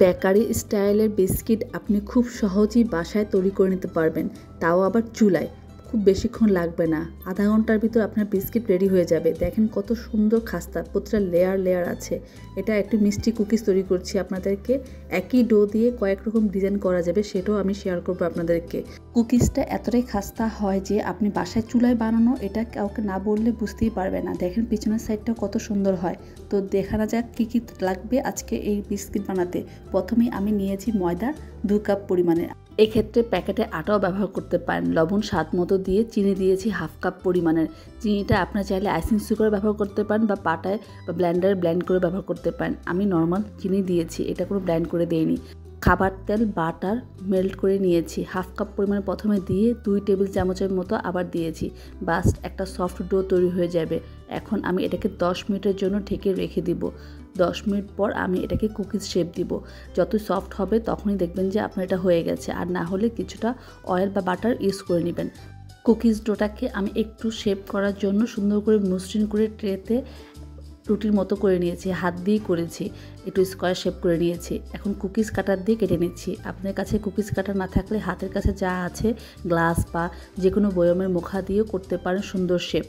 Bakery স্টাইলের biscuit আপনি খুব সহজেই বাসায় তৈরি করে নিতে পারবেন, তাও আবার চুলায়। খুব বেশিক্ষণ লাগবে না, আধা ঘন্টার ভিতর আপনার বিস্কিট রেডি হয়ে যাবে। দেখেন কত সুন্দর খাস্তা, প্রতিটা লেয়ার লেয়ার আছে। এটা একটি মিষ্টি কুকিজ তৈরি করছি আপনাদেরকে। একই ডো দিয়ে কয়েক রকম ডিজাইন করা যাবে, সেটাও আমি শেয়ার করবো আপনাদেরকে। কুকিজটা এতটাই খাস্তা হয় যে আপনি বাসায় চুলায় বানানো এটা কাউকে না বললে বুঝতেই পারবে না। দেখেন পিছনের সাইডটাও কত সুন্দর হয়। তো দেখানো যাক কী কী লাগবে আজকে এই বিস্কিট বানাতে। প্রথমেই আমি নিয়েছি ময়দা 2 কাপ পরিমাণে। এক্ষেত্রে প্যাকেটে আটাও ব্যবহার করতে পারেন। লবণ স্বাদ মতো দিয়ে চিনি দিয়েছি 1/2 কাপ পরিমাণের। চিনিটা আপনার চাইলে আইসিং সুগার ব্যবহার করতে পারেন বা পাটায় বা ব্লেন্ডারে ব্লেন্ড করে ব্যবহার করতে পারেন। আমি নর্মাল চিনি দিয়েছি, এটা কোনো ব্লেন্ড করে দেইনি। খাবার তেল বাটার মেল্ট করে নিয়েছি 1/2 কাপ পরিমাণে প্রথমে দিয়ে 2 টেবিল চামচের মতো আবার দিয়েছি। বাস একটা সফট ডো তৈরি হয়ে যাবে। এখন আমি এটাকে 10 মিনিটের জন্য ঢেকে রেখে দিব। 10 মিনিট পর আমি এটাকে কুকিজ শেপ দিব। যত সফট হবে তখনই দেখবেন যে আপনার এটা হয়ে গেছে, আর না হলে কিছুটা অয়েল বা বাটার ইউজ করে নেবেন। কুকিজ ডোটাকে আমি একটু শেপ করার জন্য সুন্দর করে মসৃণ করে ট্রেতে রুটির মতো করে নিয়েছি, হাত দিয়েই করেছি, একটু স্কোয়ার শেপ করে নিয়েছি। এখন কুকিজ কাটার দিয়ে কেটে নিচ্ছি। আপনার কাছে কুকিজ কাটার না থাকলে হাতের কাছে যা আছে গ্লাস বা যে কোনো বয়মের মুখা দিয়েও করতে পারেন সুন্দর শেপ।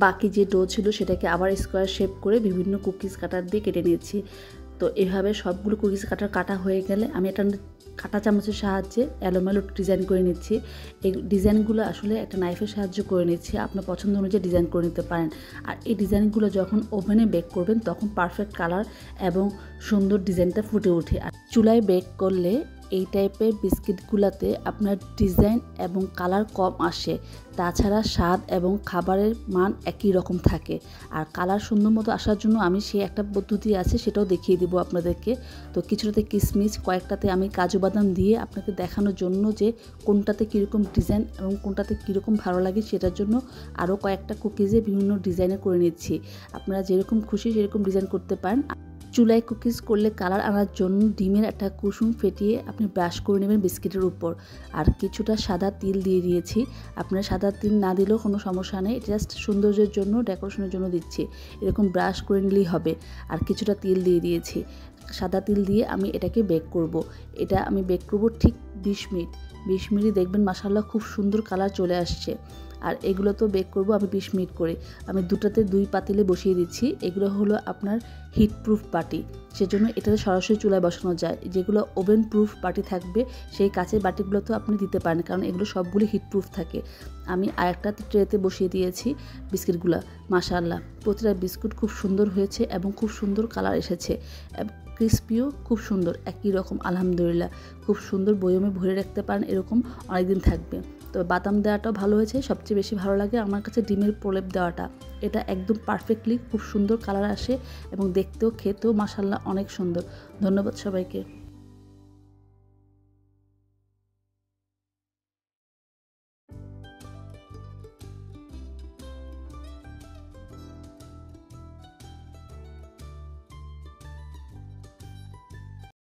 বাকি যে ডো ছিল সেটাকে আবার স্কোয়ার শেপ করে বিভিন্ন কুকিজ কাটার দিয়ে কেটে নিয়েছি। তো এভাবে সবগুলো কুকিজ কাটা হয়ে গেলে আমি এটা কাঁটা চামচের সাহায্যে এলোমেলো ডিজাইন করে নিচ্ছি। এই ডিজাইনগুলো আসলে একটা নাইফের সাহায্য করে নিচ্ছি। আপনার পছন্দ অনুযায়ী ডিজাইন করে নিতে পারেন। আর এই ডিজাইনগুলো যখন ওভেনে বেক করবেন তখন পারফেক্ট কালার এবং সুন্দর ডিজাইনটা ফুটে ওঠে। আর চুলায় বেক করলে এই টাইপের বিস্কিটগুলোতে আপনার ডিজাইন এবং কালার কম আসে, তাছাড়া স্বাদ এবং খাবারের মান একই রকম থাকে। আর কালার সুন্দর মতো আসার জন্য আমি সেই একটা পদ্ধতি আছে, সেটাও দেখিয়ে দিব আপনাদেরকে। তো কিছুটাতে কিশমিশ, কয়েকটাতে আমি কাজু বাদাম দিয়ে আপনাকে দেখানোর জন্য যে কোনটাতে কীরকম ডিজাইন এবং কোনটাতে কীরকম ভালো লাগে সেটার জন্য আরও কয়েকটা কুকিজে বিভিন্ন ডিজাইনে করে নিচ্ছি। আপনারা যেরকম খুশি সেরকম ডিজাইন করতে পারেন। চুলায় কুকিজ করলে কালার আনার জন্য ডিমের একটা কুসুম ফেটিয়ে আপনি ব্রাশ করে নেবেন বিস্কিটের উপর। আর কিছুটা সাদা তিল দিয়ে দিয়েছি। আপনার সাদা তিল না দিলেও কোনো সমস্যা নেই, জাস্ট সৌন্দর্যের জন্য, ডেকোরেশনের জন্য দিচ্ছি। এরকম ব্রাশ করে নিলেই হবে। আর কিছুটা তিল দিয়ে দিয়েছি। সাদা তিল দিয়ে আমি এটাকে বেক করব। এটা আমি বেক করব ঠিক 20 মিনিট। 20 মিনিট দেখবেন মাশাআল্লাহ খুব সুন্দর কালার চলে আসছে। আর এগুলো তো বেক করব আমি 20 মিনিট করে। আমি দুটাতে 2 পাতিলে বসিয়ে দিচ্ছি। এগুলো হলো আপনার হিট প্রুফ বাটি, সেজন্য এটাতে সরাসরি চুলায় বসানো যায়। যেগুলো ওভেন প্রুফ বাটি থাকবে সেই কাচের বাটিগুলো তো আপনি দিতে পারেন, কারণ এগুলো সবগুলো হিট প্রুফ থাকে। আমি আরেকটা ট্রেতে বসিয়ে দিয়েছি বিস্কিটগুলো। মাশাআল্লাহ প্রতিটা বিস্কুট খুব সুন্দর হয়েছে এবং খুব সুন্দর কালার এসেছে। ক্রিস্পিও খুব সুন্দর, একই রকম আলহামদুলিল্লাহ। খুব সুন্দর বয়মে ভরে রাখতে পারেন, এরকম অনেকদিন থাকবে। তো বাদাম দেওয়াটাও ভালো হয়েছে। সবচেয়ে বেশি ভালো লাগে আমার কাছে ডিমের প্রলেপ দেওয়াটা। এটা একদম পারফেক্টলি খুব সুন্দর কালার আসে এবং দেখতেও খেতেও মাশাআল্লাহ অনেক সুন্দর। ধন্যবাদ সবাইকে।